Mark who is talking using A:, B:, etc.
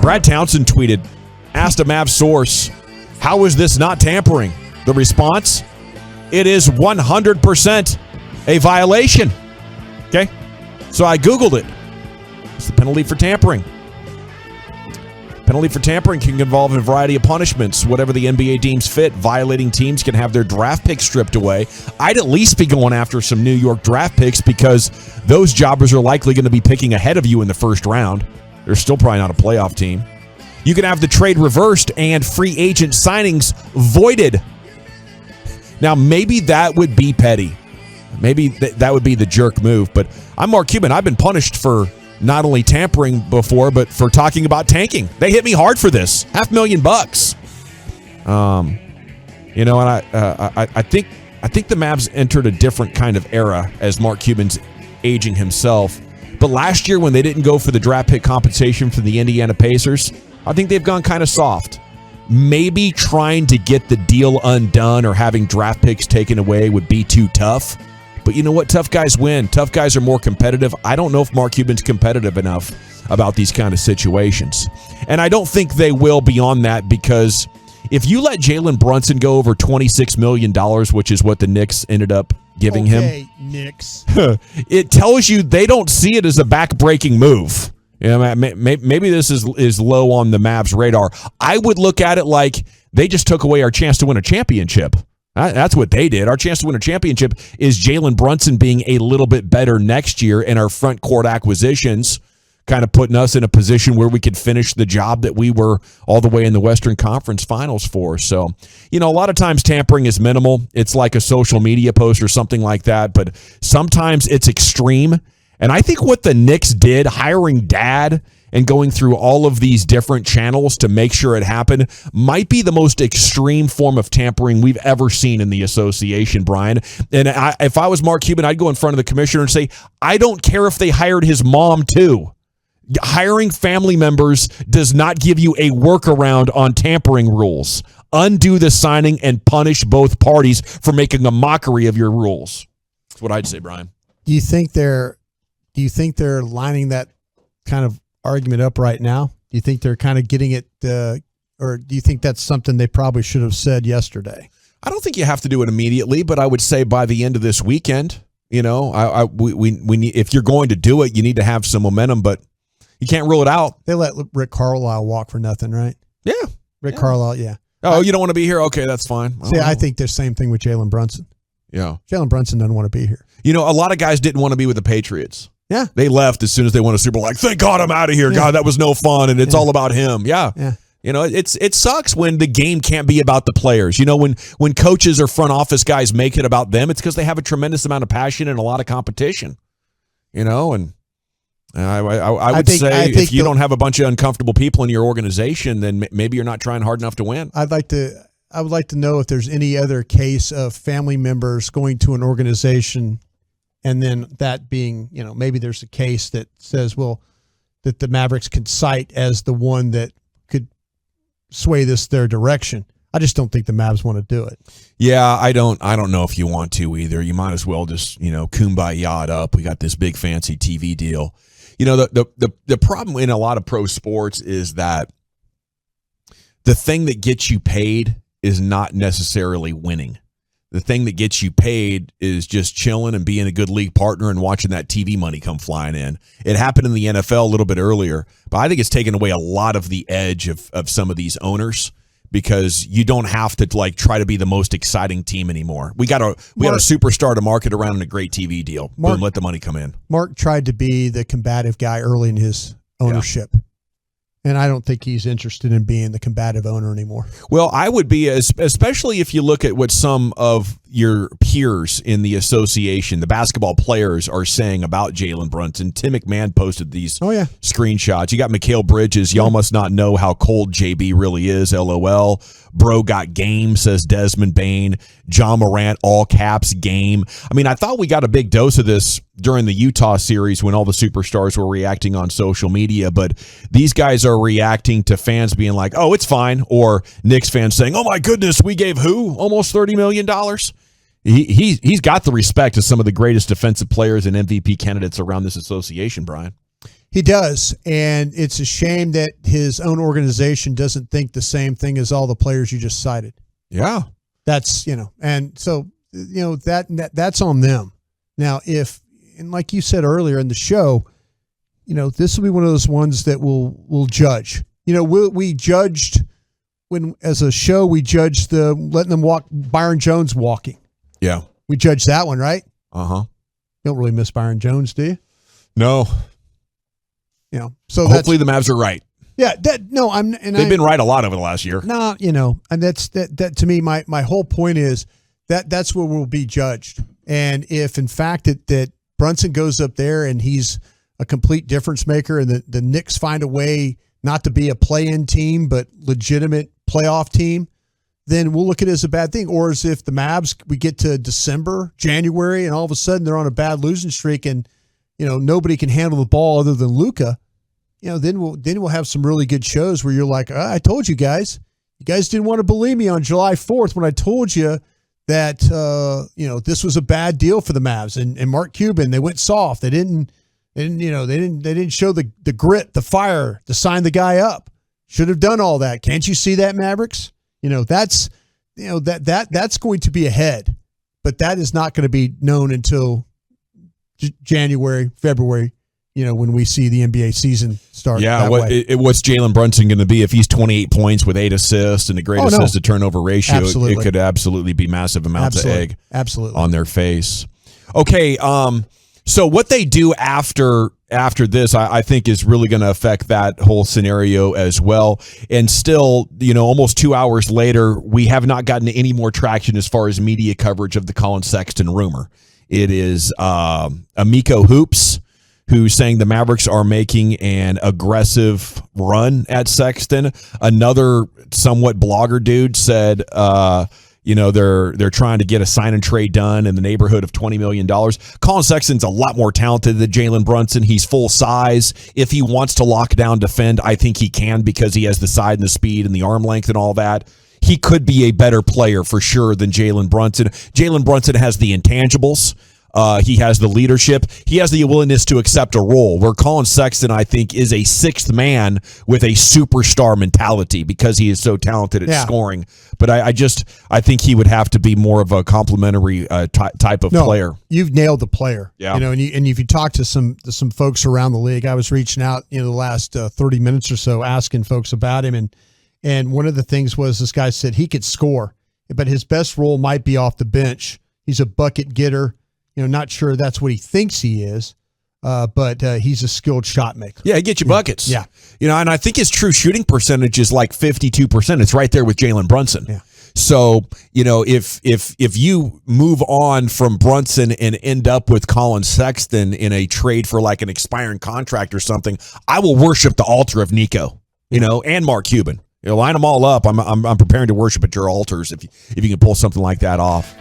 A: Brad Townsend tweeted, asked a Mavs source, how is this not tampering? The response, it is 100% a violation. Okay? So I Googled it. It's the penalty for tampering. Penalty for tampering can involve a variety of punishments, whatever the NBA deems fit. Violating teams can have their draft picks stripped away. I'd at least be going after some New York draft picks because those jobbers are likely going to be picking ahead of you in the first round. They're still probably not a playoff team. You can have the trade reversed and free agent signings voided. Now, maybe that would be petty. Maybe that would be the jerk move. But I'm Mark Cuban. I've been punished for not only tampering before, but for talking about tanking. They hit me hard for this. $500,000. And I think the Mavs entered a different kind of era as Mark Cuban's aging himself. But last year when they didn't go for the draft pick compensation for the Indiana Pacers, I think they've gone kind of soft. Maybe trying to get the deal undone or having draft picks taken away would be too tough. But you know what? Tough guys win. Tough guys are more competitive. I don't know if Mark Cuban's competitive enough about these kind of situations. And I don't think they will beyond that, because if you let Jalen Brunson go over $26 million, which is what the Knicks ended up giving him,
B: Knicks.
A: It tells you they don't see it as a back-breaking move. Maybe this is low on the Mavs' radar. I would look at it like they just took away our chance to win a championship. That's what they did. Our chance to win a championship is Jalen Brunson being a little bit better next year, and our front court acquisitions kind of putting us in a position where we could finish the job that we were all the way in the Western Conference Finals for. So, a lot of times tampering is minimal. It's like a social media post or something like that, but sometimes it's extreme. And I think what the Knicks did, hiring Dad and going through all of these different channels to make sure it happened, might be the most extreme form of tampering we've ever seen in the association, Brian. And if I was Mark Cuban, I'd go in front of the commissioner and say, I don't care if they hired his mom too. Hiring family members does not give you a workaround on tampering rules. Undo the signing and punish both parties for making a mockery of your rules. That's what I'd say, Brian.
B: Do you think they're lining that kind of argument up right now? Do you think they're kind of getting it, or do you think that's something they probably should have said yesterday?
A: I don't think you have to do it immediately, but I would say by the end of this weekend, we need, if you're going to do it, you need to have some momentum, but you can't rule it out.
B: They let Rick Carlisle walk for nothing, right?
A: Yeah.
B: Rick Carlisle, yeah.
A: Oh, you don't want to be here? Okay, that's fine.
B: I think the same thing with Jalen Brunson.
A: Yeah.
B: Jalen Brunson doesn't want to be here.
A: A lot of guys didn't want to be with the Patriots.
B: Yeah.
A: They left as soon as they won a Super Bowl. Like, thank God I'm out of here. Yeah. God, that was no fun, and it's all about him. Yeah.
B: Yeah.
A: It sucks when the game can't be about the players. When coaches or front office guys make it about them, it's because they have a tremendous amount of passion and a lot of competition. And I would say if you don't have a bunch of uncomfortable people in your organization, then maybe you're not trying hard enough to win.
B: I would like to know if there's any other case of family members going to an organization and then that being, maybe there's a case that says, that the Mavericks could cite as the one that could sway their direction. I just don't think the Mavs want to do it.
A: Yeah, I don't know if you want to either. You might as well just, kumbaya it up. We got this big fancy TV deal. The problem in a lot of pro sports is that the thing that gets you paid is not necessarily winning. The thing that gets you paid is just chilling and being a good league partner and watching that TV money come flying in. It happened in the NFL a little bit earlier, but I think it's taken away a lot of the edge of some of these owners, because you don't have to try to be the most exciting team anymore. We got a superstar to market around and a great TV deal. Boom, let the money come in.
B: Mark tried to be the combative guy early in his ownership. Yeah. And I don't think he's interested in being the combative owner anymore.
A: Well, I would be, especially if you look at what some of your peers in the association, the basketball players, are saying about Jalen Brunson. Tim McMahon posted these screenshots. You got Mikal Bridges. Y'all must not know how cold JB really is. LOL. Bro got game, says Desmond Bain. John Morant, all caps, game. I mean, I thought we got a big dose of this during the Utah series when all the superstars were reacting on social media, but these guys are reacting to fans being like, oh, it's fine, or Knicks fans saying, oh my goodness, we gave who? Almost $30 million? He's got the respect of some of the greatest defensive players and MVP candidates around this association, Brian.
B: He does, and it's a shame that his own organization doesn't think the same thing as all the players you just cited.
A: Yeah.
B: That's, and so, that's on them. Now, and like you said earlier in the show, this will be one of those ones that we'll judge. We judged as a show, we judged letting them walk, Byron Jones walking.
A: Yeah.
B: We judged that one, right?
A: Uh-huh.
B: You don't really miss Byron Jones, do you?
A: No.
B: So
A: hopefully the Mavs are right.
B: Yeah, they've
A: been right a lot over the last year.
B: No, and that's that to me. My whole point is that's where we'll be judged. And if in fact that Brunson goes up there and he's a complete difference maker, and the Knicks find a way not to be a play-in team but legitimate playoff team, then we'll look at it as a bad thing. Or as if the Mavs, we get to December, January, and all of a sudden they're on a bad losing streak, and nobody can handle the ball other than Luka. Then we'll have some really good shows where you're like, I told you guys. You guys didn't want to believe me on July 4th when I told you that this was a bad deal for the Mavs and Mark Cuban. They went soft. They didn't show the grit, the fire to sign the guy up. Should have done all that. Can't you see that, Mavericks? That's going to be ahead, but that is not going to be known until January, February. When we see the NBA season start.
A: Yeah, what's Jalen Brunson going to be if he's 28 points with 8 assists and a great assist to turnover ratio?
B: Absolutely.
A: It could absolutely be massive amounts of egg on their face. Okay, so what they do after this, I think, is really going to affect that whole scenario as well. And still, almost 2 hours later, we have not gotten any more traction as far as media coverage of the Colin Sexton rumor. It is Amico Hoops, who's saying the Mavericks are making an aggressive run at Sexton. Another somewhat blogger dude said, they're trying to get a sign and trade done in the neighborhood of $20 million. Colin Sexton's a lot more talented than Jalen Brunson. He's full size. If he wants to lock down, defend, I think he can, because he has the side and the speed and the arm length and all that. He could be a better player for sure than Jalen Brunson. Jalen Brunson has the intangibles. He has the leadership. He has the willingness to accept a role, where Colin Sexton, I think, is a sixth man with a superstar mentality because he is so talented at scoring. But I think he would have to be more of a complimentary type of player. You've
B: nailed the player.
A: Yeah.
B: And if you talk to some folks around the league, I was reaching out, the last 30 minutes or so, asking folks about him. And one of the things was, this guy said he could score, but his best role might be off the bench. He's a bucket getter. Not sure that's what he thinks he is, but he's a skilled shot maker.
A: Yeah, he gets you buckets.
B: Yeah.
A: And I think his true shooting percentage is like 52%. It's right there with Jalen Brunson.
B: Yeah.
A: So, if you move on from Brunson and end up with Colin Sexton in a trade for like an expiring contract or something, I will worship the altar of Nico, and Mark Cuban. Line them all up. I'm preparing to worship at your altars if you can pull something like that off.